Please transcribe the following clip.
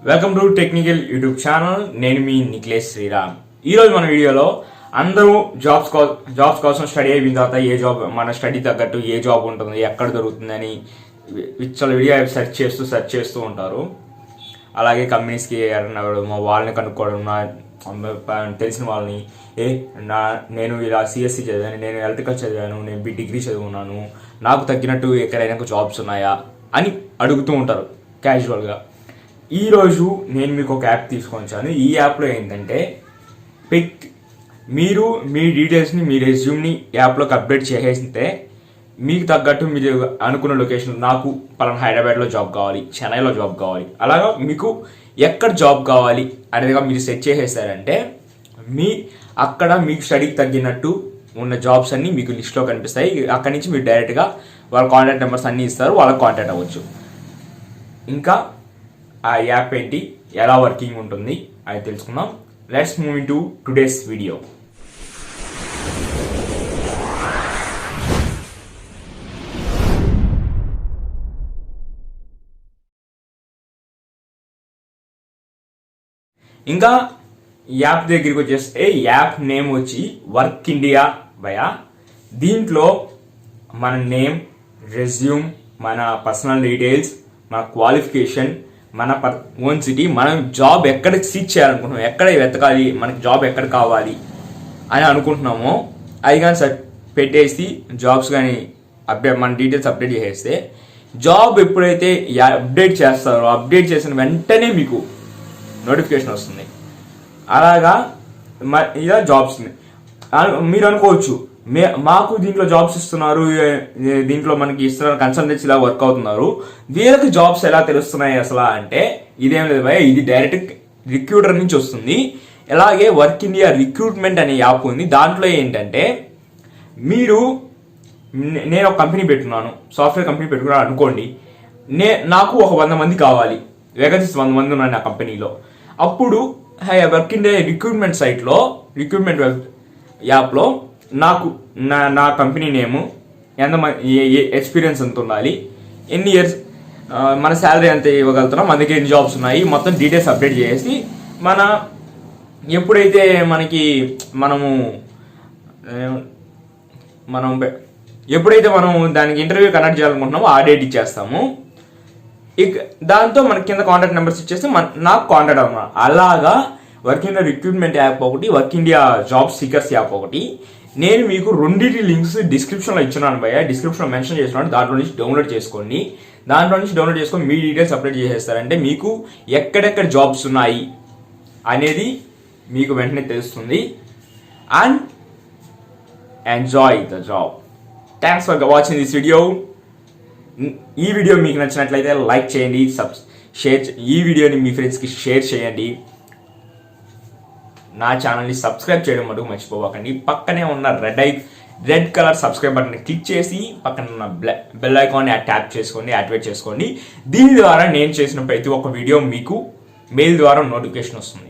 Welcome to technical YouTube channel. నేను మీ నిఖిలేష్ శ్రీరామ్. ఈరోజు మన వీడియోలో అందరూ జాబ్స్ కోసం స్టడీ అయిపోయిన తర్వాత ఏ జాబ్ మన స్టడీ తగ్గట్టు ఏ జాబ్ ఉంటుంది, ఎక్కడ దొరుకుతుంది అని విచ్చల వీడియో సెర్చ్ చేస్తూ ఉంటారు. అలాగే కంపెనీస్కి ఎవరైనా వాళ్ళని కనుక్కోవడం, తెలిసిన వాళ్ళని నేను ఇలా సిఎస్సి చదివాను, నేను ఎలక్ట్రికల్ చదివాను, నేను డిగ్రీ చదువుకున్నాను, నాకు తగ్గినట్టు ఎక్కడైనా జాబ్స్ ఉన్నాయా అని అడుగుతూ ఉంటారు క్యాజువల్గా. ఈరోజు నేను మీకు ఒక యాప్ తీసుకొని వచ్చాను. ఈ యాప్లో ఏంటంటే మీరు మీ డీటెయిల్స్ని, మీ రెజ్యూమ్ని యాప్లోకి అప్డేట్ చేసేస్తే మీకు తగ్గట్టు మీరు అనుకున్న లొకేషన్, నాకు పలానా హైదరాబాద్లో జాబ్ కావాలి, చెన్నైలో జాబ్ కావాలి, అలాగా మీకు ఎక్కడ జాబ్ కావాలి అనేదిగా మీరు సెట్ చేసేసారంటే అక్కడ మీకు స్టడీకి తగ్గినట్టు ఉన్న జాబ్స్ అన్నీ మీకు లిస్ట్లో కనిపిస్తాయి. అక్కడి నుంచి మీరు డైరెక్ట్గా వాళ్ళ కాంటాక్ట్ నెంబర్స్ అన్నీ ఇస్తారు, వాళ్ళకి కాంటాక్ట్ అవ్వచ్చు. ఇంకా ఆ యాప్ ఏంటి, ఎలా వర్కింగ్ ఉంటుంది అది తెలుసుకుందాం. Let's move in to today's video. ఇంకా యాప్ దగ్గరికి వచ్చేస్తే యాప్ నేమ్ వచ్చి వర్క్ ఇండియా భయ. దీంట్లో మన నేమ్, రెజ్యూమ్, మన పర్సనల్ డీటెయిల్స్, మన క్వాలిఫికేషన్, మన ఓన్ సిటీ, మనం జాబ్ ఎక్కడ సీక్ చేయాలనుకుంటున్నాం, ఎక్కడ వెతకాలి, మనకి జాబ్ ఎక్కడ కావాలి అని అనుకుంటున్నామో అది కానీ పెట్టేసి జాబ్స్ కానీ మన డీటెయిల్స్ అప్డేట్ చేసేస్తే జాబ్ ఎప్పుడైతే అప్డేట్ చేస్తారో అప్డేట్ చేసిన వెంటనే మీకు నోటిఫికేషన్ వస్తుంది. అలాగా ఇలా జాబ్స్ మీరు అనుకోవచ్చు, మాకు దీంట్లో జాబ్స్ ఇస్తున్నారు, దీంట్లో మనకి ఇస్తున్నారు, కన్సల్టెన్సీలా వర్క్ అవుతున్నారు, వీళ్ళకి జాబ్స్ ఎలా తెలుస్తున్నాయి అసలు అంటే ఇదేం లేదు భయ, ఇది డైరెక్ట్ రిక్రూటర్ నుంచి వస్తుంది. అలాగే వర్క్ ఇండియా రిక్రూట్మెంట్ అనే యాప్ ఉంది. దాంట్లో ఏంటంటే నేను ఒక కంపెనీ పెట్టుకున్నాను, సాఫ్ట్వేర్ కంపెనీ పెట్టుకున్నాను అనుకోండి. నాకు ఒక 100 మంది కావాలి, వేకెన్సీస్ 100 మంది ఉన్నాయి నా కంపెనీలో. అప్పుడు వర్క్ ఇండియా రిక్రూట్మెంట్ సైట్లో, రిక్రూట్మెంట్ యాప్లో నాకు నా కంపెనీ నేము, ఎక్స్పీరియన్స్ ఎంత ఉండాలి, ఎన్ని ఇయర్స్, మన శాలరీ ఎంత ఇవ్వగలుగుతున్నాం, మన దగ్గర ఎన్ని జాబ్స్ ఉన్నాయి, మొత్తం డీటెయిల్స్ అప్డేట్ చేసి ఎప్పుడైతే ఎప్పుడైతే మనం దానికి ఇంటర్వ్యూ కండక్ట్ చేయాలనుకుంటున్నామో ఆ డేట్ ఇచ్చేస్తాము. దాంతో మనకి కింద కాంటాక్ట్ నెంబర్స్ ఇచ్చేస్తే నాకు కాంటాక్ట్ అవుతున్నాను. అలాగా వర్క్ ఇండియా రిక్రూట్మెంట్ యాప్ ఒకటి, work India job seekers app ఒకటి. నేను మీకు రెండింటి లింక్స్ డిస్క్రిప్షన్లో ఇచ్చినాను భయ్య, డిస్క్రిప్షన్లో మెన్షన్ చేస్తున్నాను. దాంట్లో నుంచి డౌన్లోడ్ చేసుకొని మీ డీటెయిల్స్ అప్డేట్ చేసేస్తారంటే మీకు ఎక్కడెక్కడ జాబ్స్ ఉన్నాయి అనేది మీకు వెంటనే తెలుస్తుంది. And enjoy the job. Thanks for watching this video. ఈ వీడియో మీకు నచ్చినట్లయితే లైక్ చేయండి, ఈ వీడియోని మీ ఫ్రెండ్స్కి షేర్ చేయండి. నా ఛానల్ని సబ్స్క్రైబ్ చేయడం మటుకు మర్చిపోకండి. పక్కనే ఉన్న రెడ్ కలర్ సబ్స్క్రైబ్ బటన్ని క్లిక్ చేసి పక్కన ఉన్న బెల్ ఐకాన్ని యాక్టివేట్ చేసుకోండి. దీని ద్వారా నేను చేసిన ప్రతి ఒక్క వీడియో మీకు మెయిల్ ద్వారా నోటిఫికేషన్ వస్తుంది.